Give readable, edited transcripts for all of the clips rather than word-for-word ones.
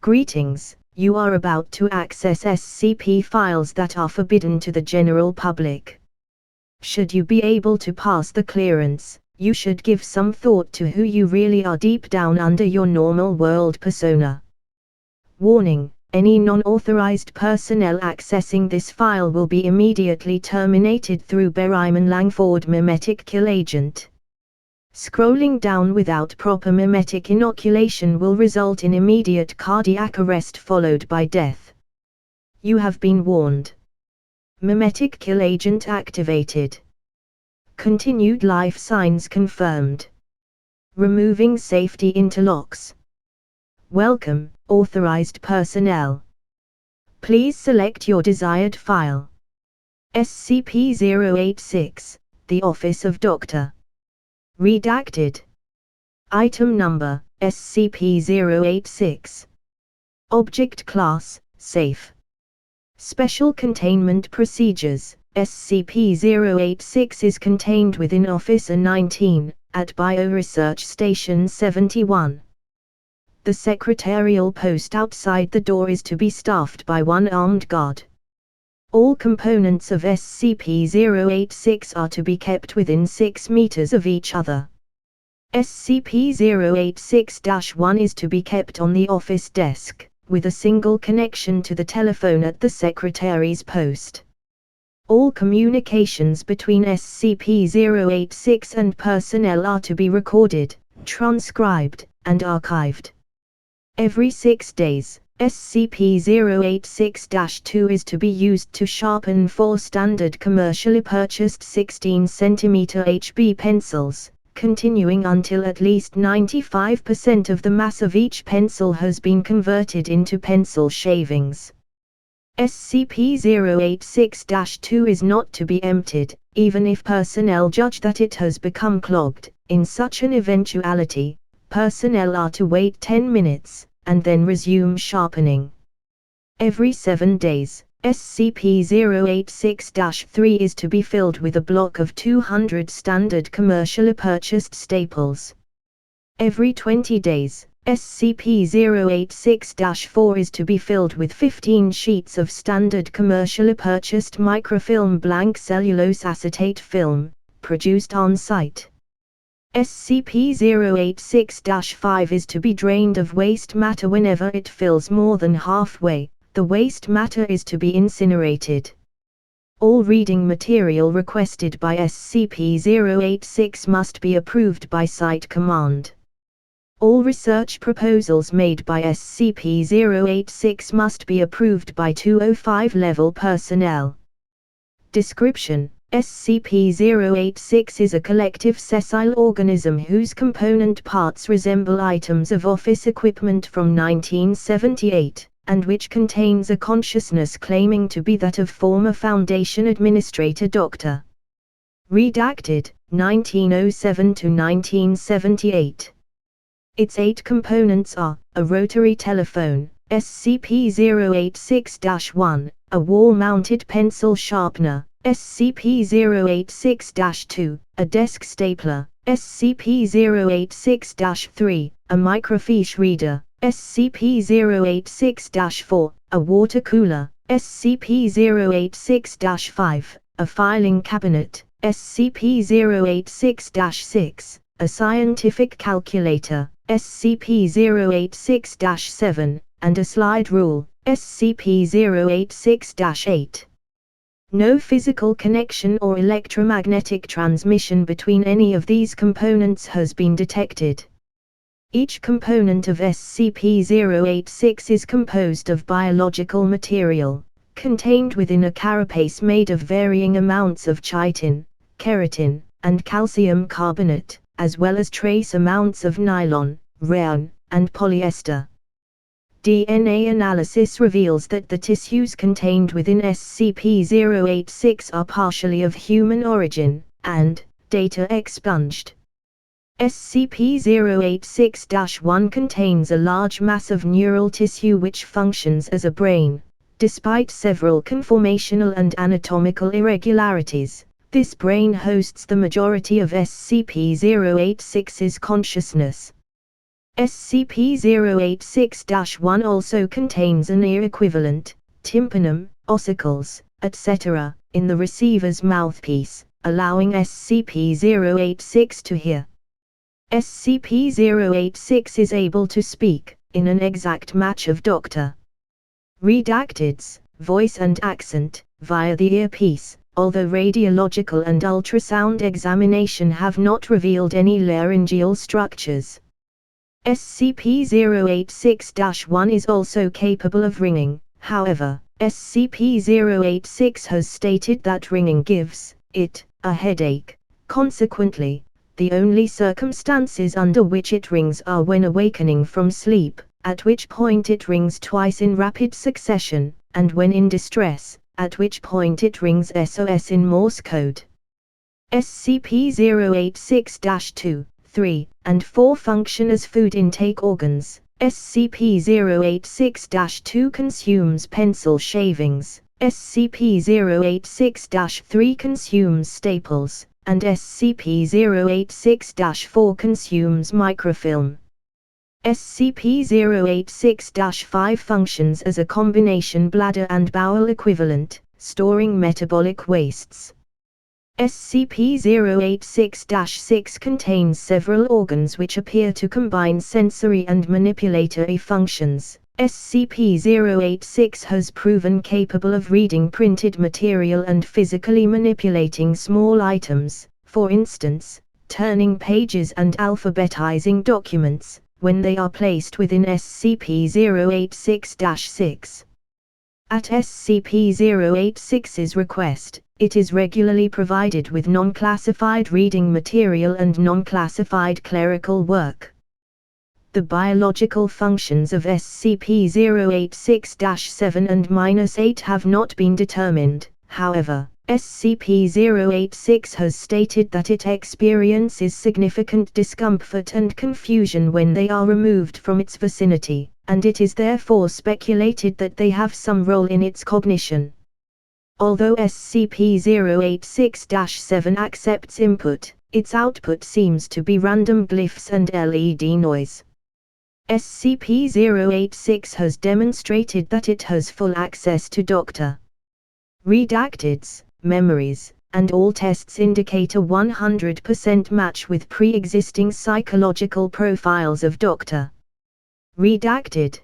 Greetings, you are about to access SCP files that are forbidden to the general public. Should you be able to pass the clearance, you should give some thought to who you really are deep down under your normal world persona. Warning, any non-authorized personnel accessing this file will be immediately terminated through Diamondmagna mimetic kill agent. Scrolling down without proper mimetic inoculation will result in immediate cardiac arrest followed by death. You have been warned. Mimetic kill agent activated. Continued life signs confirmed. Removing safety interlocks. Welcome, authorized personnel. Please select your desired file. SCP-086, the Office of Dr. Redacted. Item number, SCP-086. Object class, Safe. Special Containment Procedures, SCP-086 is contained within Officer 19, at Bioresearch Station 71. The secretarial post outside the door is to be staffed by one armed guard. All components of SCP-086 are to be kept within 6 meters of each other. SCP-086-1 is to be kept on the office desk, with a single connection to the telephone at the secretary's post. All communications between SCP-086 and personnel are to be recorded, transcribed, and archived. Every 6 days, SCP-086-2 is to be used to sharpen 4 standard commercially purchased 16 cm HB pencils, continuing until at least 95% of the mass of each pencil has been converted into pencil shavings. SCP-086-2 is not to be emptied, even if personnel judge that it has become clogged. In such an eventuality, personnel are to wait 10 minutes, and then resume sharpening. Every 7 days, SCP-086-3 is to be filled with a block of 200 standard commercially purchased staples. Every 20 days, SCP-086-4 is to be filled with 15 sheets of standard commercially purchased microfilm blank cellulose acetate film, produced on site. SCP-086-5 is to be drained of waste matter whenever it fills more than halfway. The waste matter is to be incinerated. All reading material requested by SCP-086 must be approved by Site Command. All research proposals made by SCP-086 must be approved by 205 level personnel. Description: SCP-086 is a collective sessile organism whose component parts resemble items of office equipment from 1978, and which contains a consciousness claiming to be that of former Foundation Administrator Dr. Redacted, 1907 to 1978. Its 8 components are: a rotary telephone, SCP-086-1, a wall-mounted pencil sharpener, SCP-086-2, a desk stapler, SCP-086-3, a microfiche reader, SCP-086-4, a water cooler, SCP-086-5, a filing cabinet, SCP-086-6, a scientific calculator, SCP-086-7, and a slide rule, SCP-086-8. No physical connection or electromagnetic transmission between any of these components has been detected. Each component of SCP-086 is composed of biological material, contained within a carapace made of varying amounts of chitin, keratin, and calcium carbonate, as well as trace amounts of nylon, rayon, and polyester. DNA analysis reveals that the tissues contained within SCP-086 are partially of human origin, and data expunged. SCP-086-1 contains a large mass of neural tissue which functions as a brain. Despite several conformational and anatomical irregularities, this brain hosts the majority of SCP-086's consciousness. SCP-086-1 also contains an ear equivalent, tympanum, ossicles, etc., in the receiver's mouthpiece, allowing SCP-086 to hear. SCP-086 is able to speak, in an exact match of Dr. Redacted's voice and accent, via the earpiece, although radiological and ultrasound examination have not revealed any laryngeal structures. SCP-086-1 is also capable of ringing, however, SCP-086 has stated that ringing gives it a headache. Consequently, the only circumstances under which it rings are when awakening from sleep, at which point it rings twice in rapid succession, and when in distress, at which point it rings SOS in Morse code. SCP-086-2, 3, and 4 function as food intake organs. SCP-086-2 consumes pencil shavings, SCP-086-3 consumes staples, and SCP-086-4 consumes microfilm. SCP-086-5 functions as a combination bladder and bowel equivalent, storing metabolic wastes. SCP-086-6 contains several organs which appear to combine sensory and manipulatory functions. SCP-086 has proven capable of reading printed material and physically manipulating small items, for instance, turning pages and alphabetizing documents, when they are placed within SCP-086-6. At SCP-086's request, it is regularly provided with non-classified reading material and non-classified clerical work. The biological functions of SCP-086-7 and -8 have not been determined, however. SCP-086 has stated that it experiences significant discomfort and confusion when they are removed from its vicinity, and it is therefore speculated that they have some role in its cognition. Although SCP-086-7 accepts input, its output seems to be random glyphs and LED noise. SCP-086 has demonstrated that it has full access to Dr. Redacted's memories, and all tests indicate a 100% match with pre-existing psychological profiles of Dr. Redacted.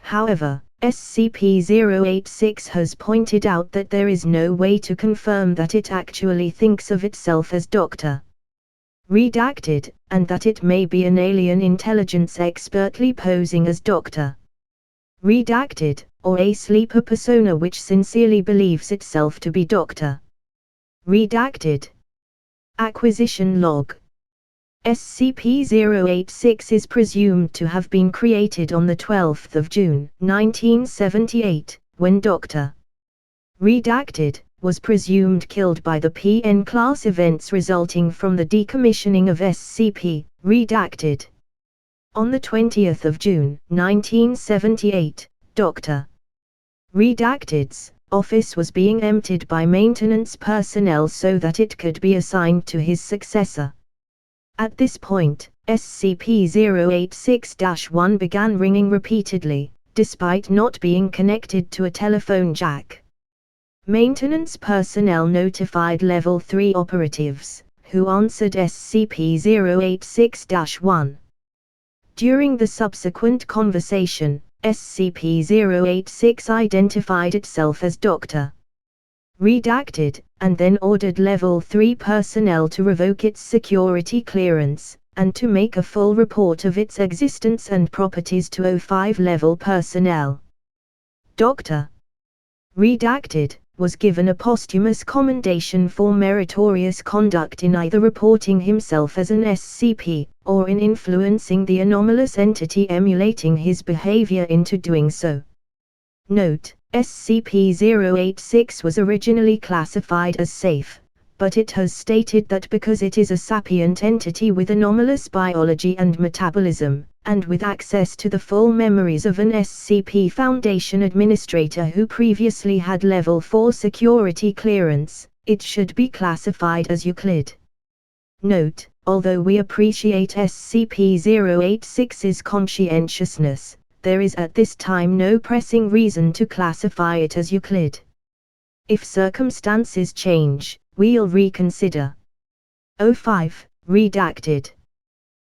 However, SCP-086 has pointed out that there is no way to confirm that it actually thinks of itself as Dr. Redacted, and that it may be an alien intelligence expertly posing as Dr. Redacted, or a sleeper persona which sincerely believes itself to be Dr. Redacted. Acquisition log. SCP-086 is presumed to have been created on the 12th of June, 1978, when Dr. Redacted was presumed killed by the PN-class events resulting from the decommissioning of SCP-Redacted. On the 20th of June, 1978, Dr. Redacted's office was being emptied by maintenance personnel so that it could be assigned to his successor. At this point, SCP-086-1 began ringing repeatedly, despite not being connected to a telephone jack. Maintenance personnel notified Level 3 operatives, who answered SCP-086-1. During the subsequent conversation, SCP-086 identified itself as Dr. Redacted, and then ordered Level 3 personnel to revoke its security clearance, and to make a full report of its existence and properties to O5 level personnel. Dr. Redacted was given a posthumous commendation for meritorious conduct in either reporting himself as an SCP, or in influencing the anomalous entity emulating his behavior into doing so. Note: SCP-086 was originally classified as safe, but it has stated that because it is a sapient entity with anomalous biology and metabolism, and with access to the full memories of an SCP Foundation administrator who previously had Level 4 security clearance, it should be classified as Euclid. Note: Although we appreciate SCP-086's conscientiousness, there is at this time no pressing reason to classify it as Euclid. If circumstances change, we'll reconsider. 05. Redacted.